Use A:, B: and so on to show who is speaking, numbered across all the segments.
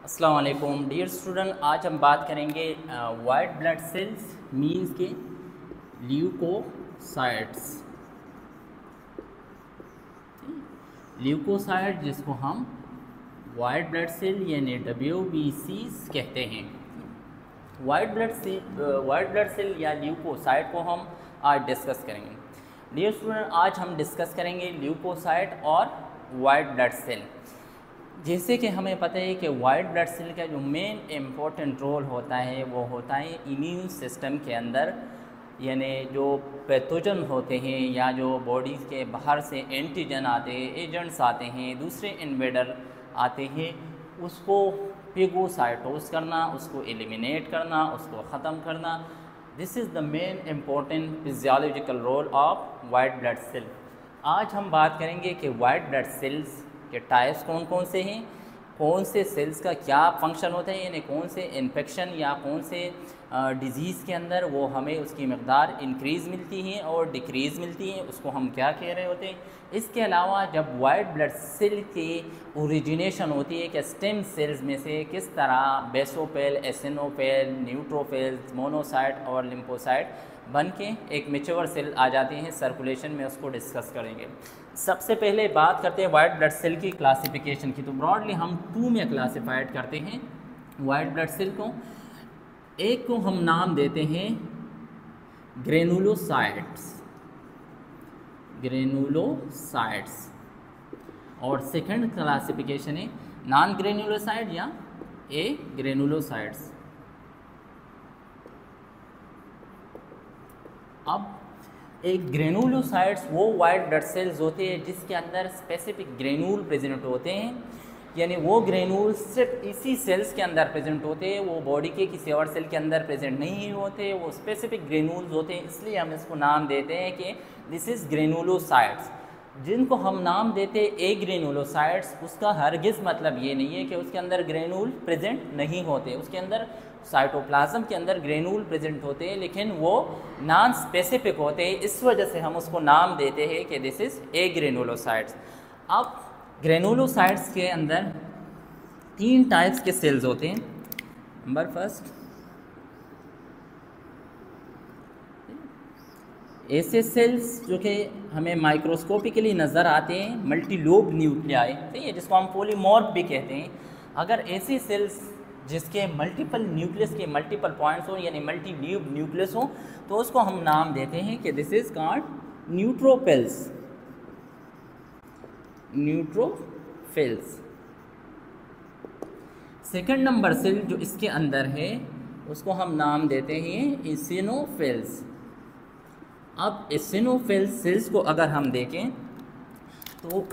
A: अस्सलाम वालेकुम dear student, आज हम बात करेंगे वाइट ब्लड सेल्स मींस के ल्यूकोसाइट्स। ल्यूकोसाइट जिसको हम वाइट ब्लड सेल यानी WBC कहते हैं। वाइट ब्लड सेल या ल्यूकोसाइट को हम आज डिस्कस करेंगे। डियर स्टूडेंट, आज हम डिस्कस करेंगे ल्यूकोसाइट और वाइट ब्लड सेल। जैसे कि हमें पता है कि वाइट ब्लड सेल का जो मेन इम्पोर्टेंट रोल होता है वो होता है इम्यून सिस्टम के अंदर, यानी जो पैथोजन होते हैं या जो बॉडी के बाहर से एंटीजन आते हैं, एजेंट्स आते हैं, दूसरे इन्वेडर आते हैं, उसको पिगोसाइटोस करना, उसको एलिमिनेट करना, उसको ख़त्म करना। This is the main important physiological role of white blood cell. आज हम बात करेंगे कि वाइट ब्लड सेल्स के टाइप्स कौन कौन से हैं, कौन से सेल्स का क्या फंक्शन होता है, यानी कौन से इन्फेक्शन या कौन से डिज़ीज़ के अंदर वो हमें उसकी मकदार इंक्रीज़ मिलती है और डिक्रीज़ मिलती है, उसको हम क्या कह रहे होते हैं। इसके अलावा जब वाइट ब्लड सेल की ओरिजिनेशन होती है कि स्टेम सेल्स में से किस तरह बेसोफिल, एसिनोफिल, न्यूट्रोफिल्स, मोनोसाइट और लिम्फोसाइट बन के एक मैच्योर सेल आ जाती हैं सर्कुलेशन में, उसको डिस्कस करेंगे। सबसे पहले बात करते हैं वाइट ब्लड सेल की क्लासिफिकेशन की। तो ब्रॉडली हम 2 में क्लासिफाइड करते हैं वाइट ब्लड सेल को। एक को हम नाम देते हैं ग्रेनुलोसाइट्स, और सेकंड क्लासिफिकेशन है नॉन ग्रेनुलोसाइट या ए ग्रेनुलोसाइट्स। अब एक ग्रेनुलोसाइट्स वो वाइट ब्लड सेल्स होते हैं जिसके अंदर स्पेसिफिक ग्रेनूल प्रेजेंट होते हैं, यानी वो ग्रेनूल सिर्फ इसी सेल्स के अंदर प्रेजेंट होते हैं, वो बॉडी के किसी और सेल के अंदर प्रेजेंट नहीं होते, वो स्पेसिफिक ग्रेनूल्स होते हैं, इसलिए हम इसको नाम देते हैं कि दिस इज़ ग्रेनुलोसाइट्स। जिनको हम नाम देते हैं ए ग्रेनुलोसाइट्स, उसका हरगिज़ मतलब ये नहीं है कि उसके अंदर ग्रेनूल प्रेजेंट नहीं होते, उसके अंदर साइटोप्लाज्म के अंदर ग्रेनूल प्रेजेंट होते हैं, लेकिन वो नॉन स्पेसिफिक होते हैं, इस वजह से हम उसको नाम देते हैं कि दिस इज़ ए ग्रेनुलोसाइट्स। अब ग्रेनुलोसाइट्स के अंदर 3 टाइप्स के सेल्स होते हैं। नंबर फर्स्ट, ऐसे सेल्स जो कि हमें माइक्रोस्कोपिकली नज़र आते हैं, मल्टीलोब न्यूक्लियाई, सही है, जिसको हम पॉलीमॉर्फ भी कहते हैं। अगर ऐसी सेल्स जिसके मल्टीपल न्यूक्लियस के मल्टीपल पॉइंट्स हो यानी मल्टी ल्यूब न्यूक्लियस हो, तो उसको हम नाम देते हैं कि this is called neutrophils. Second number cell जो इसके अंदर है उसको हम नाम देते हैं एसिनोफिल्स। अब एसिनोफिल सेल्स को अगर हम देखें तो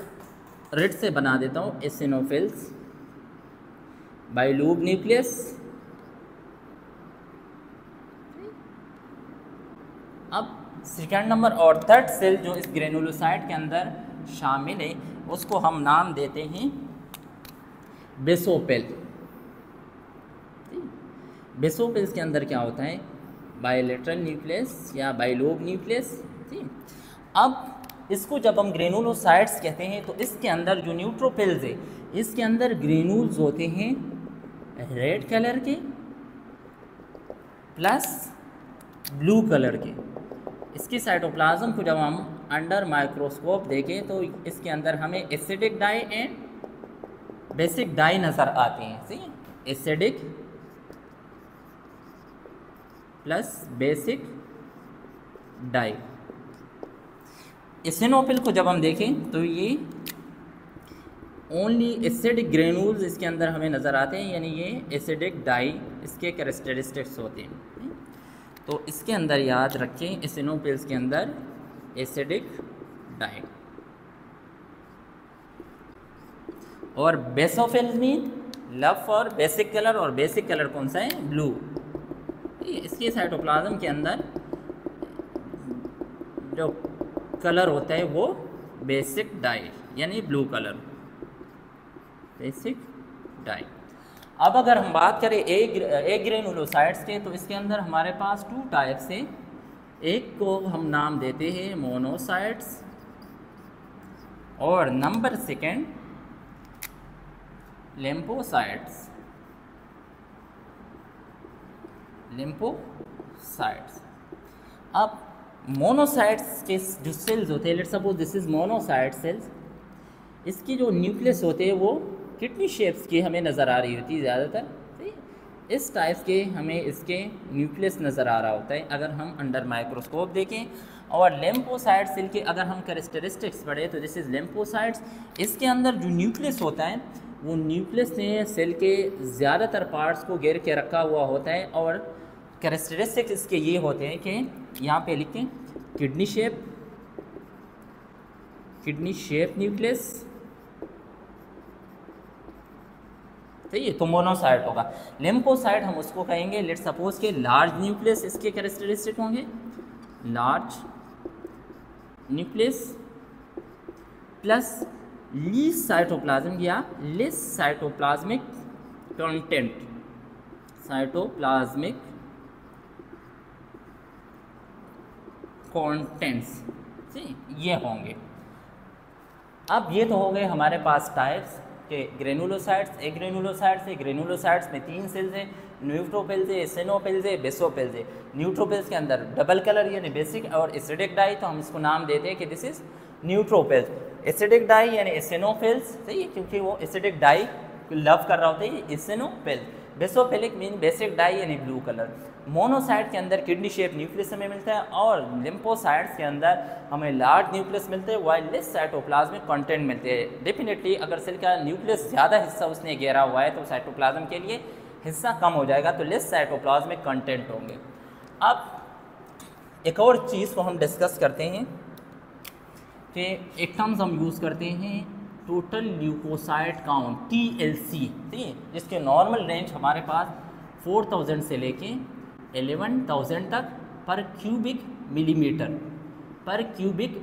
A: रेड से बना देता हूँ, एसिनोफिल्स बाइलोब न्यूक्लियस। अब सेकंड नंबर और थर्ड सेल जो इस ग्रेनुलोसाइट के अंदर शामिल है उसको हम नाम देते हैं बेसोफिल। बेसोफिल्स के अंदर क्या होता है, बायलेटरल न्यूक्लियस या बाइलोब न्यूक्लियस। ठीक, अब इसको जब हम ग्रेनुलोसाइट्स कहते हैं तो इसके अंदर जो न्यूट्रोफिल्स है इसके अंदर ग्रेनूल्स होते हैं रेड कलर के प्लस ब्लू कलर के। इसकी साइटोप्लाज्म को जब हम अंडर माइक्रोस्कोप देखें तो इसके अंदर हमें acidic dye and basic dye नज़र आते हैं। सही, acidic plus basic dye. Eosinophil को जब हम देखें तो ये ओनली एसिडिक ग्रेनूल्स इसके अंदर हमें नज़र आते हैं, यानी ये एसिडिक डाई इसके कैरेक्टरिस्टिक्स होते हैं। तो इसके अंदर याद रखें एसिनोफिल्स के अंदर एसिडिक डाई। और basophils mean love for basic colour, और बेसिक कलर कौन सा है, ब्लू। इसके साइटोप्लाज्म के अंदर जो कलर होता है वो बेसिक डाई यानी ब्लू कलर, बेसिक डाई। अब अगर हम बात करें ए ग्रेनुलोसाइट्स के, तो इसके अंदर हमारे पास 2 टाइप्स हैं। एक को हम नाम देते हैं मोनोसाइट्स और नंबर सेकंड लिम्फोसाइट्स। लिम्फोसाइट्स। अब मोनोसाइट्स के जो सेल्स होते हैं, let's suppose this is monocyte cells, इसकी जो न्यूक्लियस होते हैं वो किडनी शेप्स की हमें नज़र आ रही होती है ज़्यादातर, ठीक है। इस टाइप के हमें इसके न्यूक्लियस नज़र आ रहा होता है अगर हम अंडर माइक्रोस्कोप देखें। और लिम्फोसाइट सेल के अगर हम कैरेक्टरिस्टिक्स पढ़ें तो दिस इज़ लिम्फोसाइट्स, इसके अंदर जो न्यूक्लियस होता है वो न्यूक्लियस ने सेल के ज़्यादातर पार्ट्स को घेर के रखा हुआ होता है। और कैरेक्टरिस्टिक्स इसके ये होते हैं कि यहाँ पे लिखें किडनी शेप न्यूक्लियस, ठीक है, तो मोनोसाइट होगा। लिम्फोसाइट हम उसको कहेंगे लेट्स सपोज के लार्ज न्यूक्लियस इसके कैरेक्टरिस्टिक होंगे, large nucleus plus least cytoplasm या less cytoplasmic content, cytoplasmic contents, ठीक, ये होंगे। अब ये तो हो गए हमारे पास टाइप्स के ग्रेनुलोसाइट्स। ग्रेनुलोसाइट्स में 3 सेल्स हैं, न्यूट्रोफिल्स है, एसिनोफिल्स है, बेसोफिल्स है। न्यूट्रोफिल्स के अंदर डबल कलर यानी बेसिक और एसिडिक डाई, तो हम इसको नाम देते हैं कि this is neutrophils. Acidic dye यानी एसिनोफिल्स, सही है, क्योंकि वो एसिडिक डाई लव कर रहा होता है, eosinophils. Basophilic mean basic dye यानी ब्लू कलर। मोनोसाइट के अंदर किडनी शेप न्यूक्लियस हमें मिलता है और लिम्फोसाइट्स के अंदर हमें लार्ज न्यूक्लियस मिलते हैं, वाइल लेस साइटोप्लाज्मिक कंटेंट मिलते हैं। डेफिनेटली अगर सेल का न्यूक्लियस ज़्यादा हिस्सा उसने घेरा हुआ है तो साइटोप्लाज्म के लिए हिस्सा कम हो जाएगा, तो लेस साइटोप्लाज्मिक कंटेंट होंगे। अब एक और चीज़ को हम डिस्कस करते हैं कि एक टर्म्स हम यूज़ करते हैं टोटल ल्यूकोसाइट काउंट, TLC, ठीक है, जिसके नॉर्मल रेंज हमारे पास 4000 से लेके 11,000 तक पर क्यूबिक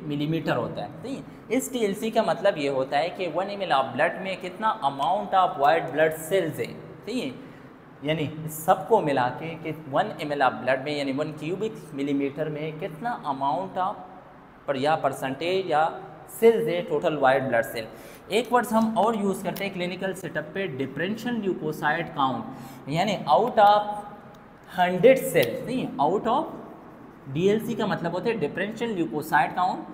A: मिलीमीटर होता है, ठीक है। इस TLC का मतलब ये होता है कि 1 ml ऑफ ब्लड में कितना amount of white blood sales है, ठीक है, यानी सबको मिला के कि 1 ml ऑफ ब्लड में यानी 1 क्यूबिक मिलीमीटर में कितना अमाउंट ऑफ पर या परसेंटेज या सेल्स है टोटल वाइट ब्लड सेल। एक वर्ड्स हम और यूज़ करते हैं क्लिनिकल सेटअप पे, डिफरेंशियल ल्यूकोसाइट काउंट, यानी आउट ऑफ 100 सेल्स, नहीं, आउट ऑफ DLC का मतलब होता है डिफरेंशियल ल्यूकोसाइट काउंट,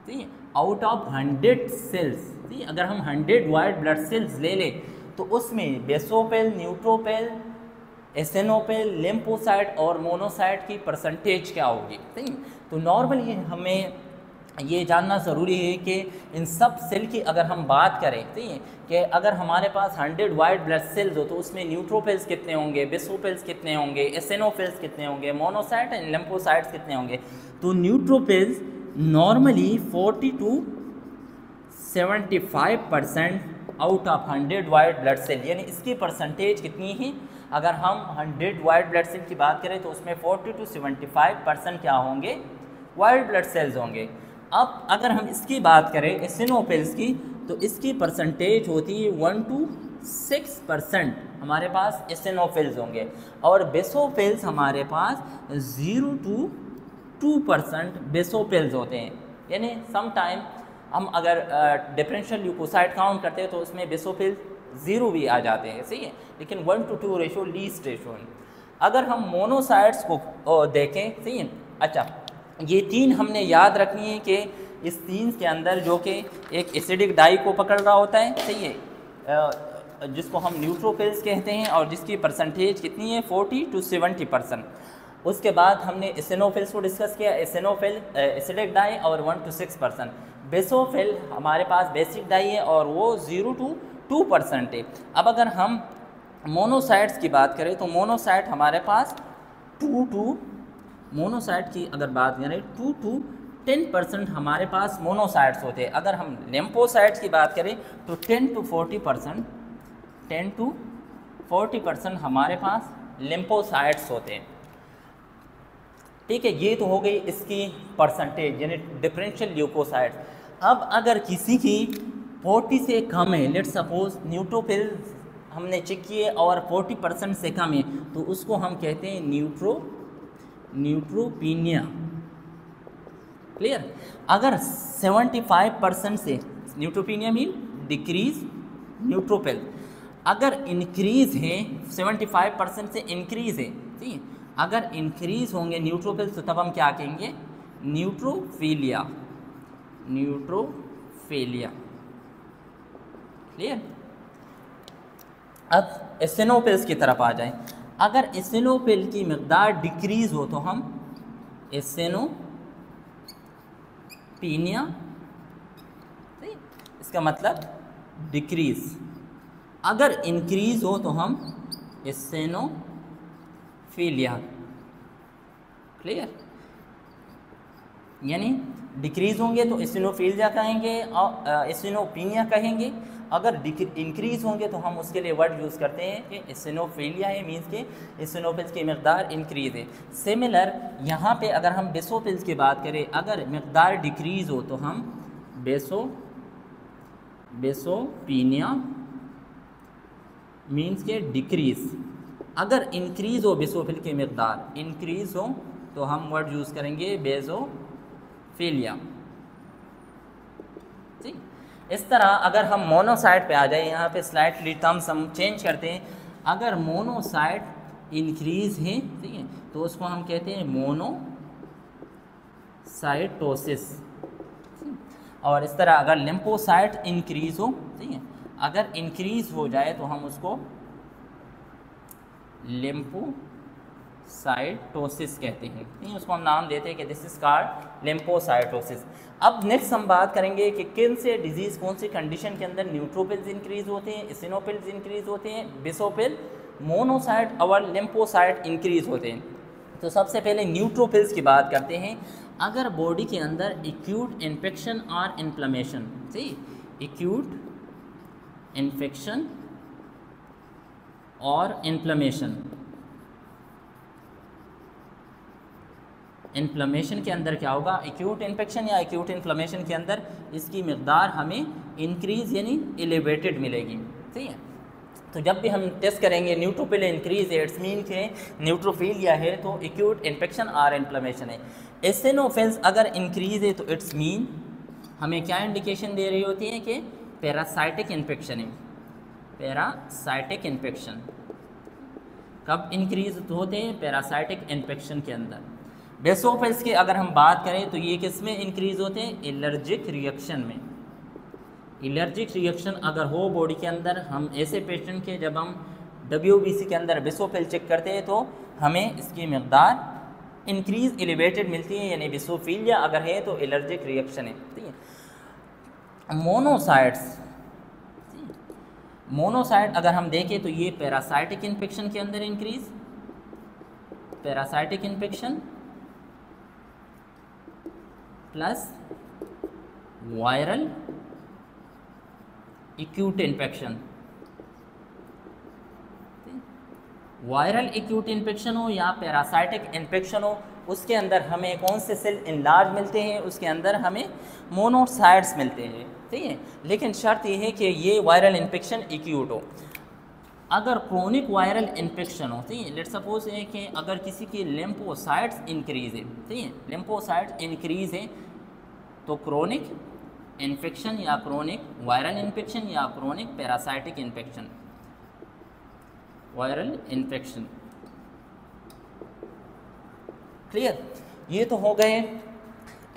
A: ठीक है, आउट ऑफ 100 सेल्स, ठीक है। अगर हम 100 वाइट ब्लड सेल्स ले लें तो उसमें बेसोफिल, न्यूट्रोफिल, एसिनोफिल, लिम्फोसाइट और मोनोसाइट की परसेंटेज क्या होगी, ठीक है। तो नॉर्मली हमें ये जानना ज़रूरी है कि इन सब सेल की अगर हम बात करें, ठीक है, कि अगर हमारे पास 100 वाइट ब्लड सेल्स हो तो उसमें न्यूट्रोफिल्स कितने होंगे, बेसोफिल्स कितने होंगे, एसिनोफिल्स कितने होंगे, मोनोसाइट एंड लिम्फोसाइट्स कितने होंगे। तो neutrophils normally 40 to 75% out of 100 white blood cell, यानी इसकी परसेंटेज कितनी है, अगर हम 100 वाइट ब्लड सेल की बात करें तो उसमें 40 to 75% क्या होंगे, वाइट ब्लड सेल्स होंगे। अब अगर हम इसकी बात करें एसिनोफिल्स की तो इसकी परसेंटेज होती है 1 to 6% हमारे पास एसिनोफिल्स होंगे, और बेसोफिल्स हमारे पास 0 to 2% बेसोफिल्स होते हैं। यानी सम टाइम हम अगर डिफरेंशियल ल्यूकोसाइट काउंट करते हैं तो उसमें बेसोफिल 0 भी आ जाते हैं, सही है, लेकिन 1 to 2 रेशो लीस्ट रेशो है। अगर हम मोनोसाइट्स को देखें, सही है, अच्छा ये 3 हमने याद रखनी है कि इस 3 के अंदर जो कि एक एसिडिक डाई को पकड़ रहा होता है, सही है, जिसको हम न्यूट्रोफिल्स कहते हैं और जिसकी परसेंटेज कितनी है 40 to 70%। उसके बाद हमने एसिनोफिल्स को डिस्कस किया, एसिनोफिल एसिडिक डाई और 1 to 6%। बेसोफिल हमारे पास बेसिक डाई है और वो 0 to 2% है। अब अगर हम मोनोसाइट्स की बात करें तो मोनोसाइट हमारे पास मोनोसाइट की अगर बात करें 2 to 10% हमारे पास मोनोसाइट्स होते हैं। अगर हम लिम्फोसाइट्स की बात करें तो 10 to 40% हमारे पास लिम्फोसाइट्स होते हैं, ठीक है। ये तो हो गई इसकी परसेंटेज यानी डिफरेंशियल ल्यूकोसाइट्स। अब अगर किसी की 40 से कम है, लेट्स सपोज न्यूट्रोफिल हमने चेक किए और 40% से कम है, तो उसको हम कहते हैं न्यूट्रोपीनिया, क्लियर। अगर 75% से न्यूट्रोपीनिया मीन डिक्रीज न्यूट्रोफिल, अगर इंक्रीज है 75% से इंक्रीज है, ठीक है। अगर इंक्रीज होंगे न्यूट्रोफिल्स तो तब हम क्या कहेंगे, न्यूट्रोफिलिया, न्यूट्रोफिलिया। क्लियर। अब एसिनोफिल्स की तरफ आ जाएं। अगर एसिनोफिल की मकदार डिक्रीज हो तो हम एसिनोपीनिया, इसका मतलब डिक्रीज। अगर इंक्रीज हो तो हम एसिनोफिलिया। क्लियर। यानी डिक्रीज होंगे तो एसिनोफिलिया कहेंगे और एसिनोपीनिया कहेंगे। अगर इंक्रीज होंगे तो हम उसके लिए वर्ड यूज़ करते हैं कि एसिनोफिलिया है, मीन्स के एसिनोफिल्स की मकदार इंक्रीज है। सिमिलर यहाँ पे अगर हम बेसोफिल्स की बात करें, अगर मकदार डिक्रीज हो तो हम बेसोपीनिया, मीन्स के डिक्रीज। अगर इंक्रीज हो बेसोफिल की मकदार इंक्रीज हो तो हम वर्ड यूज़ करेंगे बेसोफिलिया। ठीक। इस तरह अगर हम मोनोसाइट पे आ जाए, यहाँ पे स्लाइटली टर्म्स हम चेंज करते हैं। अगर मोनोसाइट इंक्रीज है, ठीक है, तो उसको हम कहते हैं मोनोसाइटोसिस। और इस तरह अगर लिम्फोसाइट इंक्रीज हो, ठीक है, अगर इंक्रीज हो जाए तो हम उसको लिम्फोसाइटोसिस कहते हैं। नहीं, उसको हम नाम देते हैं कि दिस इज कॉल्ड लिम्फोसाइटोसिस। अब नेक्स्ट हम बात करेंगे कि किन से डिजीज़, कौन सी कंडीशन के अंदर न्यूट्रोफिल्स इंक्रीज होते हैं, एसिनोफिल्स इंक्रीज होते हैं, बेसोफिल, मोनोसाइट और लिम्फोसाइट इंक्रीज होते हैं। तो सबसे पहले न्यूट्रोफिल्स की बात करते हैं। अगर बॉडी के अंदर एक्यूट इन्फेक्शन और इन्फ्लेमेशन, ठीक, एक्यूट इन्फेक्शन और इन्फ्लेमेशन के अंदर क्या होगा, एक्यूट इन्फेक्शन या एक्यूट इन्फ्लेमेशन के अंदर इसकी मकदार हमें इंक्रीज यानी एलिवेटेड मिलेगी। ठीक है। तो जब भी हम टेस्ट करेंगे न्यूट्रोफिल इंक्रीज है, इट्स मीन के न्यूट्रोफिलिया है, तो एक्यूट इन्फेक्शन और इन्फ्लेमेशन है। एसिनोफिल्स अगर इंक्रीज है तो इट्स मीन हमें क्या इंडिकेशन दे रही होती है कि पैरासाइटिक इन्फेक्शन है। पैरासाइटिक इन्फेक्शन कब इंक्रीज होते हैं, पैरासाइटिक इन्फेक्शन के अंदर। बेसोफिल्स की अगर हम बात करें तो ये किस में इंक्रीज होते हैं, एलर्जिक रिएक्शन में। एलर्जिक रिएक्शन अगर हो बॉडी के अंदर, हम ऐसे पेशेंट के जब हम WBC के अंदर बेसोफिल चेक करते हैं तो हमें इसकी मकदार इंक्रीज एलिवेटेड मिलती है, यानी बेसोफिलिया अगर है तो एलर्जिक रिएक्शन है। ठीक है। मोनोसाइट अगर हम देखें तो ये पैरासाइटिक इन्फेक्शन के अंदर increase, parasitic infection plus viral acute infection. Viral acute infection हो या पैरासाइटिक इन्फेक्शन हो, उसके अंदर हमें कौन से सेल इनलार्ज मिलते हैं, उसके अंदर हमें मोनोसाइट्स मिलते हैं। ठीक है। लेकिन शर्त यह है कि ये वायरल इन्फेक्शन एक्यूट हो। अगर क्रोनिक वायरल इन्फेक्शन हो, ठीक है, लेट सपोज है कि अगर किसी की लिम्फोसाइट्स इंक्रीज है, ठीक है, लिम्फोसाइट्स इंक्रीज है, तो क्रोनिक इन्फेक्शन या क्रोनिक वायरल इन्फेक्शन या chronic parasitic infection, viral infection. Clear. ये तो हो गए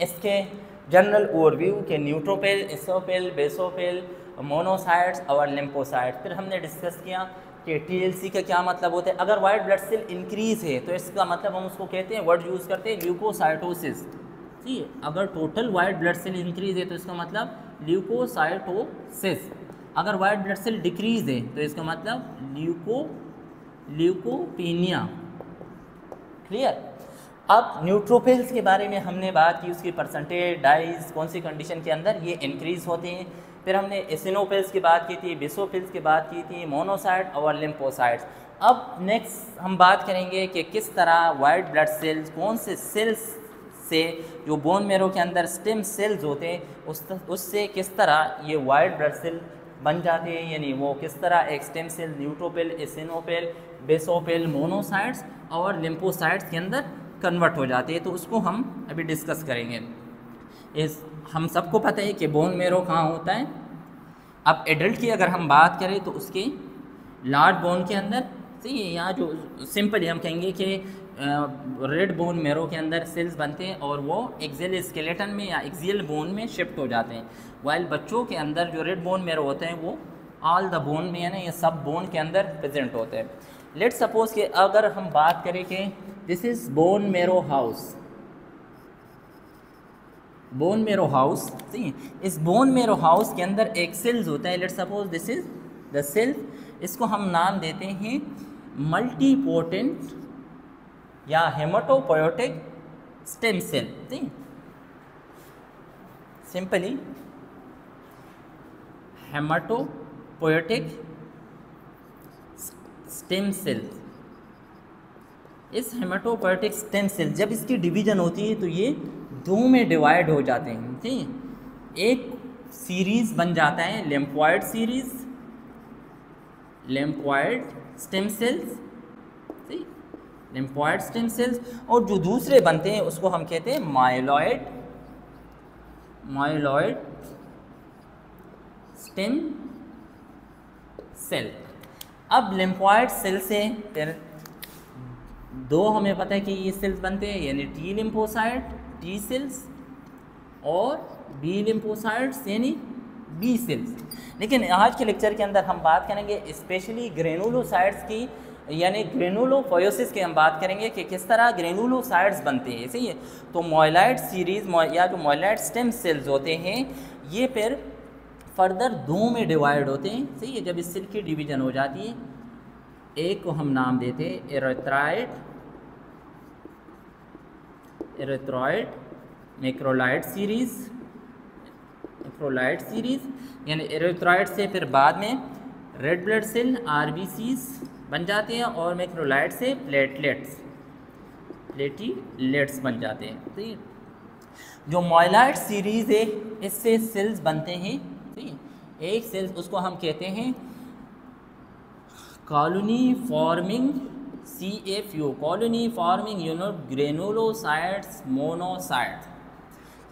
A: इसके जनरल ओवरव्यू के न्यूट्रोफिल, एसिनोफिल, बेसोफिल, मोनोसाइट्स और लिम्फोसाइट्स। फिर हमने डिस्कस किया कि TLC का क्या मतलब होता है। अगर वाइट ब्लड सेल इंक्रीज है तो इसका मतलब हम उसको कहते हैं, वर्ड यूज़ करते हैं ल्यूकोसाइटोसिस। ठीक है। अगर total white blood cell increase है तो इसका मतलब ल्यूकोसाइटोसिस। अगर वाइट ब्लड सेल डिक्रीज है तो इसका मतलब ल्यूकोपीनिया। क्लियर। अब न्यूट्रोफिल्स के बारे में हमने बात की, उसकी परसेंटेज, डाइज, कौन सी कंडीशन के अंदर ये इंक्रीज होते हैं। फिर हमने एसिनोफिल्स की बात की थी, बेसोफिल्स की बात की थी, मोनोसाइट और लिम्फोसाइट्स। अब नेक्स्ट हम बात करेंगे कि किस तरह वाइट ब्लड सेल्स, कौन से सेल्स से जो बोन मेरो के अंदर स्टेम सेल्स होते हैं उससे किस तरह ये वाइट ब्लड सेल बन जाते हैं, यानी वो किस तरह एक stem cell neutrophil, eosinophil, basophil, monocytes और लिम्फोसाइट्स के अंदर कन्वर्ट हो जाते हैं, तो उसको हम अभी डिस्कस करेंगे। हम सबको पता है कि बोन मेरो कहाँ होता है। अब एडल्ट की अगर हम बात करें तो उसके लार्ज बोन के अंदर ठीक है। यहाँ जो सिंपली हम कहेंगे कि रेड बोन मेरो के अंदर सेल्स बनते हैं और वो एक्सियल स्केलेटन में या एक्सियल बोन में शिफ्ट हो जाते हैं, वाइल बच्चों के अंदर जो रेड बोन मेरो होते हैं वो ऑल द बोन में, यानी ये सब बोन के अंदर प्रेजेंट होते हैं। लेट्स सपोज कि अगर हम बात करें कि this is bone marrow house, bone marrow house, ठीक है। इस बोन मेरो हाउस के अंदर एक सेल्स होता है, let's suppose this is the cell, इसको हम नाम देते हैं मल्टीपोटेंट या हेमाटोपोएटिक स्टेम सेल, ठीक, सिंपली हेमाटोपोएटिक स्टेम सेल। इस हेमाटोपोएटिक स्टेम सेल जब इसकी डिवीजन होती है तो ये दो में डिवाइड हो जाते हैं, ठीक। एक सीरीज बन जाता है lymphoid series, lymphoid stem cells, ठीक, लिम्फॉइड स्टेम सेल्स, और जो दूसरे बनते हैं उसको हम कहते हैं माइलॉइड, माइलॉइड स्टेम सेल। अब लिम्फॉइड सेल से फिर दो हमें पता है कि ये सेल्स बनते हैं, यानी टी लिम्फोसाइट टी सेल्स और बी लिम्फोसाइट्स यानी बी सेल्स। लेकिन आज के लेक्चर के अंदर हम बात करेंगे स्पेशली ग्रेनुलोसाइट्स की, यानी ग्रेनुलोफायोसिस की हम बात करेंगे कि किस तरह ग्रेनुलोसाइट्स बनते हैं, सही है। तो मॉयलाइड सीरीज या जो मॉयलाइड स्टेम सेल्स होते हैं ये फिर फर्दर दो में डिवाइड होते हैं, सही है। जब इस सेल की डिवीजन हो जाती है, एक को हम नाम देते हैं एरिथ्रॉइड, एरिथ्रॉइड मैक्रोलाइड सीरीज, मैक्रोलाइड सीरीज, यानी एरिथ्रॉइड से फिर बाद में रेड ब्लड सेल आरबीसीज बन जाते हैं और मैक्रोलाइड से प्लेटलेट्स, प्लेटीलेट्स बन जाते हैं, ठीक है। जो मॉयलाइड सीरीज है इससे सेल्स बनते हैं, ठीक है। एक सेल्स उसको हम कहते हैं colony forming CFU, colony forming unit granulocytes monocytes,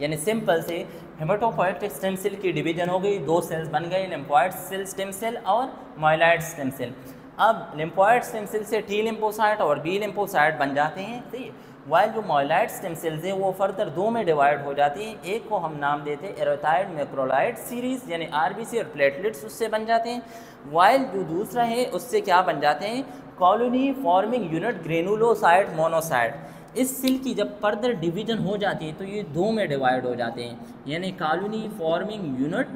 A: यानी सिंपल से हेमाटोपोएटिक स्टेम सेल की डिवीजन हो गई, दो सेल्स बन गए, लिम्फॉइड सेल स्टेम सेल और माइलॉइड स्टेम सेल। अब लिम्फॉइड स्टेम सेल से टी लिम्फोसाइट और बी लिम्फोसाइट बन जाते हैं, ठीक है। वाइल जो माइलॉइड स्टेम सेल्स हैं वो फर्दर दो में डिवाइड हो जाती हैं, एक को हम नाम देते हैं एरिथ्रॉइड मैक्रोलाइड सीरीज, यानी आरबीसी और प्लेटलेट्स उससे बन जाते हैं, वाइल जो दूसरा है उससे क्या बन जाते हैं colony forming unit granulocyte monocyte. इस सेल की जब फर्दर डिवीजन हो जाती है तो ये दो में डिवाइड हो जाते हैं, यानी colony forming unit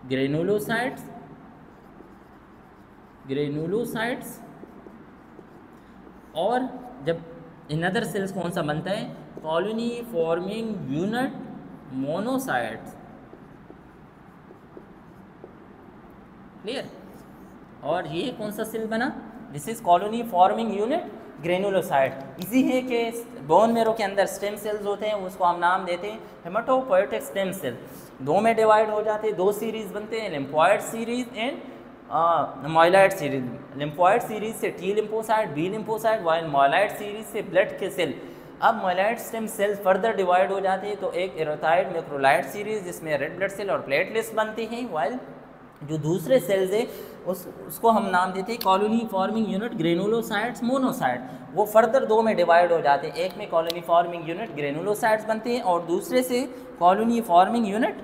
A: granulocytes, granulocytes, और जब इनअदर सेल्स कौन सा बनता है colony forming unit monocytes, clear. और ये कौन सा सेल बना, this is colony forming unit granulocyte. इसी है कि बोन मेरो के अंदर स्टेम सेल्स होते हैं, उसको हम नाम देते हैं हेमाटोपोएटिक स्टेम सेल। दो में डिवाइड हो जाते हैं, दो सीरीज बनते हैं, lymphoid series and myeloid series. Lymphoid series से T lymphocyte B lymphocyte, while myeloid series से ब्लड के सेल। अब myeloid stem cells further divide हो जाते हैं तो एक एरिथ्रॉइड मैक्रोलाइड सीरीज जिसमें रेड ब्लड सेल और प्लेटलेट्स बनते हैं, वाइल जो दूसरे सेल्स है उसको हम नाम देते हैं colony forming unit granulocytes monocyte. वो फर्दर दो में डिवाइड हो जाते हैं, एक में कॉलोनी फॉर्मिंग यूनिट ग्रेनुलोसाइट्स बनते हैं और दूसरे से कॉलोनी फॉर्मिंग यूनिट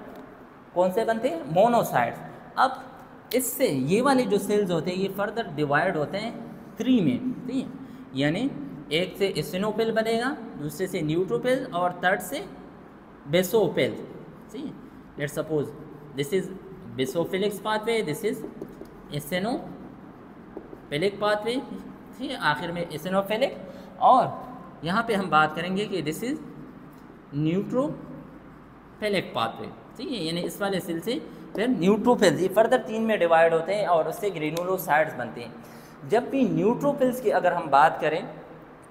A: कौन से बनते हैं मोनोसाइट्स। अब इससे ये वाले जो सेल्स होते हैं ये फर्दर डिवाइड होते हैं 3 में, ठीक है। यानी एक से एसिनोफिल बनेगा, दूसरे से न्यूट्रोफिल और थर्ड से बेसोफिल, ठीक है। Let's suppose this is basophilic pathway, this is eosinophilic pathway, ठीक है, आखिर में एसिनोफिलिक। और यहाँ पे हम बात करेंगे कि दिस इज न्यूट्रोफिलिक पाथवे, ठीक है, यानी इस वाले सेल से फिर न्यूट्रोफिल्स ये फर्दर 3 में डिवाइड होते हैं और उससे ग्रेनुलोसाइट्स बनते हैं। जब भी न्यूट्रोफिल्स की अगर हम बात करें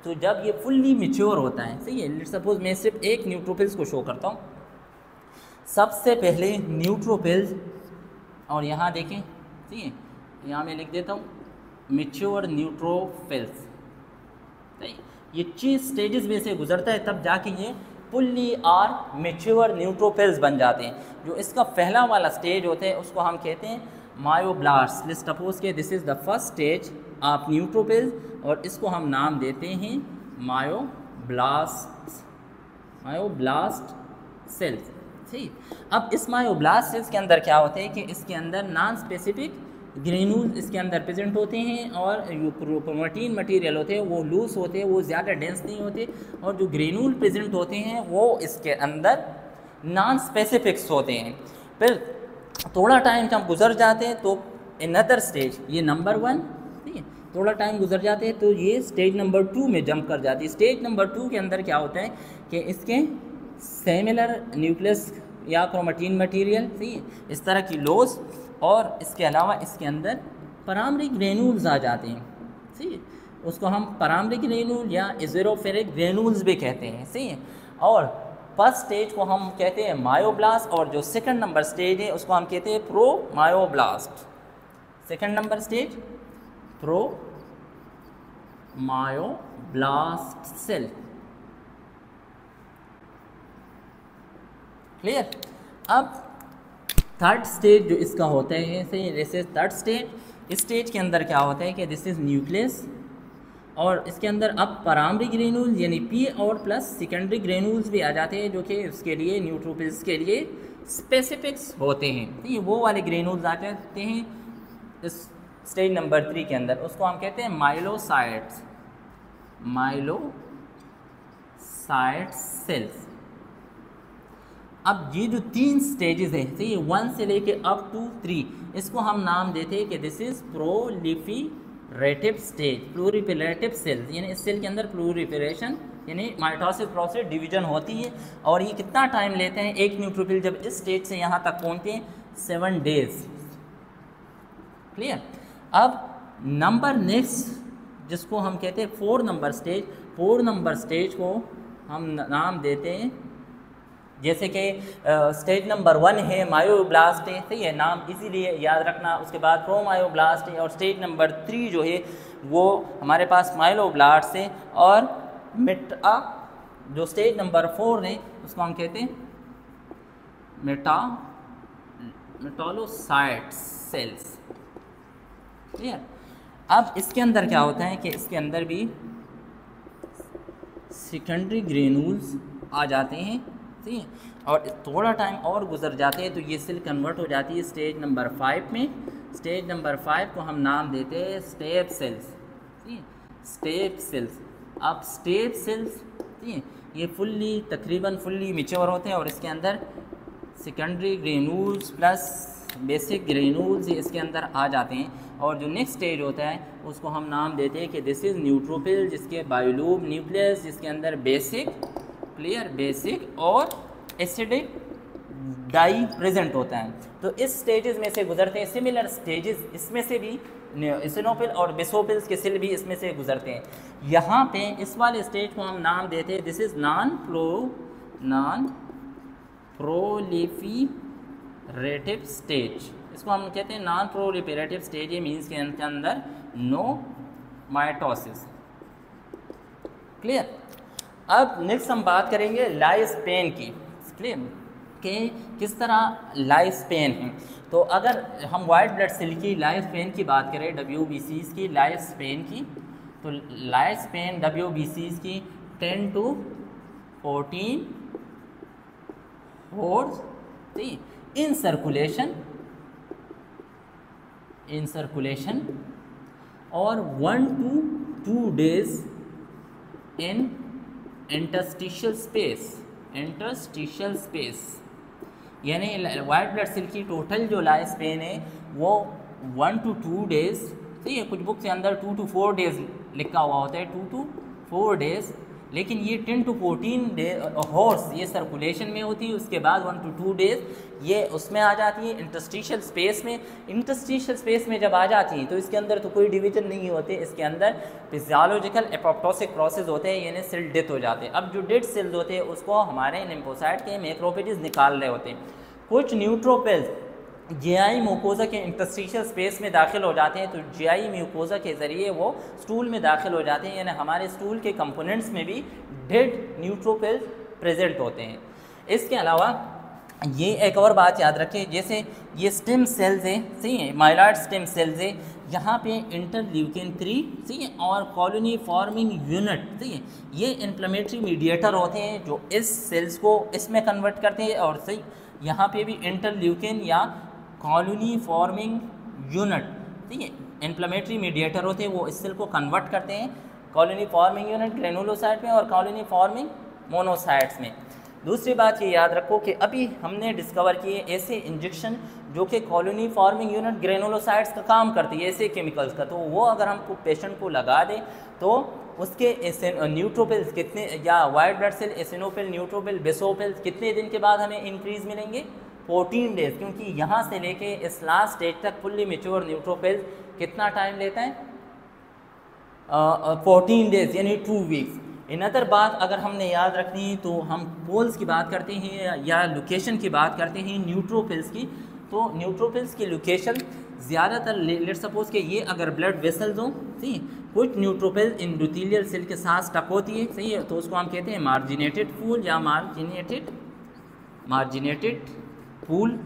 A: तो जब ये फुल्ली मैच्योर होता है, सही है। लेट्स सपोज मैं सिर्फ एक न्यूट्रोफिल्स को शो करता हूँ। सबसे पहले न्यूट्रोफिल्स, और यहाँ देखें, ठीक है, यहाँ मैं लिख देता हूँ मैच्योर न्यूट्रोफिल्स, सही। ये 6 स्टेजेस में से गुजरता है तब जाके ये फुल्ली और मैच्योर न्यूट्रोफिल्स बन जाते हैं। जो इसका पहला वाला स्टेज होता है उसको हम कहते हैं मायोब्लास्ट। लेट्स सपोज के this is the first stage, of neutrophils, और इसको हम नाम देते हैं मायोब्लास्ट सेल्स। ठीक, अब इस मायोब्लास्ट सेल्स के अंदर क्या होता है कि इसके अंदर नॉन स्पेसिफिक ग्रेन्यूल्स इसके अंदर प्रेजेंट होते हैं, और जो क्रोमैटिन मटेरियल होते हैं वो लूज होते हैं, वो ज़्यादा डेंस नहीं होते, और जो ग्रेन्यूल प्रेजेंट होते हैं वो इसके अंदर नॉन स्पेसिफिक्स होते हैं। फिर थोड़ा टाइम जब गुजर जाते हैं तो अनदर स्टेज, ये नंबर 1, ठीक है, थोड़ा टाइम गुजर जाते हैं तो ये स्टेज नंबर 2 में जंप कर जाती है। स्टेज नंबर 2 के अंदर क्या होता है कि इसके सेमिलर न्यूक्लियस या क्रोमैटिन मटेरियल, ठीक है, इस तरह की लोज, और इसके अलावा इसके अंदर परामरिक ग्रेन्यूल्स आ जाते हैं। ठीक है, उसको हम परामरिक ग्रेन्यूल या इज़ोरोफेरिक ग्रेन्यूल्स भी कहते हैं। सही है, और फर्स्ट स्टेज को हम कहते हैं मायोब्लास्ट, और जो सेकंड नंबर स्टेज है उसको हम कहते हैं pro myoblast. Second number stage pro myoblast cell. Clear. अब थर्ड स्टेज जो इसका होता है, जैसे थर्ड स्टेज, इस स्टेज के अंदर क्या होता है कि दिस इज़ न्यूक्लियस, और इसके अंदर अब परामरी ग्रेन्यूल्स यानी पी और प्लस सेकेंडरी ग्रेन्यूल्स भी आ जाते हैं, जो कि उसके लिए न्यूट्रोफिल्स के लिए स्पेसिफिक्स होते हैं। तो ये वो वाले ग्रेन्यूल्स आ जाते हैं इस स्टेज नंबर 3 के अंदर, उसको हम कहते हैं माइलोसाइट्स, माइलोसाइट सेल्स। अब ये जो 3 स्टेजेस हैं, सही, 1 से लेके अप टू 3, इसको हम नाम देते हैं कि this is proliferative stage, proliferative cells, यानी इस सेल के अंदर प्लूरिफरेशन यानी माइटोसिस प्रोसेस डिवीजन होती है। और ये कितना टाइम लेते हैं, एक न्यूट्रोफिल जब इस स्टेज से यहाँ तक पहुँचते हैं 7 डेज। क्लियर। अब नंबर नेक्स्ट जिसको हम कहते हैं 4 नंबर स्टेज, 4 नंबर स्टेज को हम नाम देते हैं, जैसे कि स्टेज नंबर 1 है मायोब्लास्ट है, सही है, नाम इसीलिए याद रखना। उसके बाद प्रो मायोब्लास्ट है, और स्टेज नंबर 3 जो है वो हमारे पास मायोब्लास्ट है, और जो स्टेज नंबर 4 है उसको हम कहते हैं मेटालोसाइट सेल्स। क्लियर। अब इसके अंदर क्या होता है कि इसके अंदर भी सेकेंडरी ग्रेन्यूल्स आ जाते हैं, ठीक है, और थोड़ा टाइम और गुजर जाते हैं तो ये सेल कन्वर्ट हो जाती है स्टेज नंबर 5 में। स्टेज नंबर 5 को हम नाम देते हैं स्टेप सेल्स, ठीक है, स्टेप सेल्स। अब स्टेप सेल्स, ठीक है, ये तकरीबन फुल्ली मैच्योर होते हैं, और इसके अंदर secondary granules plus basic granules इसके अंदर आ जाते हैं। और जो नेक्स्ट स्टेज होता है उसको हम नाम देते हैं कि दिस इज़ न्यूट्रोफिल, जिसके बायोलूब न्यूक्लियस, जिसके अंदर बेसिक, क्लियर, बेसिक और एसिडिक डाई प्रेजेंट होता है। तो इस स्टेजेस में से गुजरते हैं। सिमिलर स्टेजेस इसमें से भी इसिनोफिल और बेसोफिल्स के सेल भी इसमें से गुजरते हैं। यहाँ पे इस वाले स्टेज को हम नाम देते हैं this is non proliferative stage. इसको हम कहते हैं नॉन प्रोलिफरेटिव स्टेज, ये मीन्स के अंदर नो माइटोसिस। क्लियर। अब नेक्स्ट हम बात करेंगे लाइफ स्पेन की। क्लियर, कि किस तरह लाइफ स्पेन है। तो अगर हम वाइट ब्लड सेल की लाइफ स्पेन की बात करें, WBCs की लाइफ स्पेन की, तो लाइफ स्पेन WBCs की 10 to 14 hours in circulation और 1 to 2 days in interstitial space। यानी वाइट ब्लड सेल की टोटल जो लाइफ स्पेन है वो 1 to 2 डेज, ठीक है, कुछ बुक के अंदर 2 to 4 डेज लिखा हुआ होता है, 2 to 4 डेज, लेकिन ये 10 to 14 हॉर्स ये सर्कुलेशन में होती है। उसके बाद 1 to 2 डेज ये उसमें आ जाती है इंटरस्टिशियल स्पेस में। इंटरस्टिशियल स्पेस में जब आ जाती हैं तो इसके अंदर तो कोई डिवीजन नहीं होते, इसके अंदर फिजियोलॉजिकल एपोप्टोसिस प्रोसेस होते हैं, यानी सेल डेथ हो जाते हैं। अब जो डेड सेल्स होते हैं उसको हमारे लिम्फोसाइट के मैक्रोफेजेस निकाल रहे होते हैं। कुछ न्यूट्रोफिल्स GI म्यूकोजा के इंटरस्टिशियल स्पेस में दाखिल हो जाते हैं, तो GI म्यूकोजा के ज़रिए वो स्टूल में दाखिल हो जाते हैं, यानी हमारे स्टूल के कंपोनेंट्स में भी डेड न्यूट्रोफिल्स प्रेजेंट होते हैं। इसके अलावा ये एक और बात याद रखें, जैसे ये स्टेम सेल्स हैं, सही है, माइलॉइड स्टेम सेल्स हैं, यहाँ पे इंटरल्यूकिन 3 ठीक है और कॉलोनी फॉर्मिंग यूनिट ठीक है, ये इन्फ्लेमेटरी मीडिएटर होते हैं जो इस सेल्स को इसमें कन्वर्ट करते हैं। और सही यहाँ पे भी इंटरल्यूकिन या कॉलोनी फॉर्मिंग यूनिट ठीक है इन्फ्लेमेटरी मीडिएटर होते हैं, वो इस सेल को कन्वर्ट करते हैं कॉलोनी फॉर्मिंग यूनिट ग्रेनुलोसाइट में और कॉलोनी फॉर्मिंग मोनोसाइट्स में। दूसरी बात ये याद रखो कि अभी हमने डिस्कवर किए ऐसे इंजेक्शन जो कि कॉलोनी फॉर्मिंग यूनिट ग्रेनुलोसाइट्स का काम करती है, ऐसे केमिकल्स का, तो वो अगर हम पेशेंट को लगा दें तो उसके न्यूट्रोफिल्स कितने या white blood cell eosinophil neutrophil basophil कितने दिन के बाद हमें इंक्रीज मिलेंगे 14 डेज, क्योंकि यहाँ से लेके इस लास्ट स्टेज तक फुल्ली मेच्योर न्यूट्रोफिल कितना टाइम लेता है 14 डेज यानी 2 वीक्स। इन अदर बात अगर हमने याद रखनी है तो हम पोल्स की बात करते हैं या लोकेशन की बात करते हैं न्यूट्रोफिल्स की, तो न्यूट्रोफिल्स की लोकेशन ज़्यादातर लेट सपोज के ये अगर ब्लड वेसल्स हों ठीक है, कुछ न्यूट्रोफिल इंडोथेलियल सेल के साथ स्टक होती है सही है, तो उसको हम कहते हैं मार्जिनेटेड पूल या मार्जिनेटेड पूल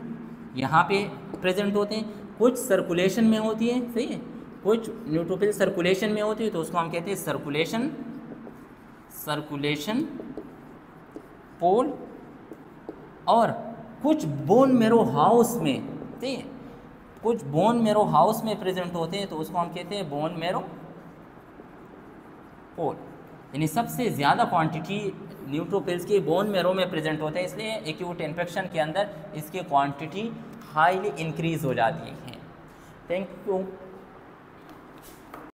A: यहाँ पे प्रेजेंट होते हैं। कुछ सर्कुलेशन में होती है सही है, कुछ न्यूट्रोफिल सर्कुलेशन में होती है तो उसको हम कहते हैं सर्कुलेशन पोल। और कुछ बोन मेरो हाउस में ठीक है, कुछ बोन मेरो हाउस में प्रेजेंट होते हैं तो उसको हम कहते हैं बोन मेरो पोल। यानी सबसे ज़्यादा क्वांटिटी न्यूट्रोफिल्स की बोन मेरो में प्रेजेंट होते हैं, इसलिए एक्यूट इन्फेक्शन के अंदर इसकी क्वांटिटी हाईली इंक्रीज हो जाती है। Thank you.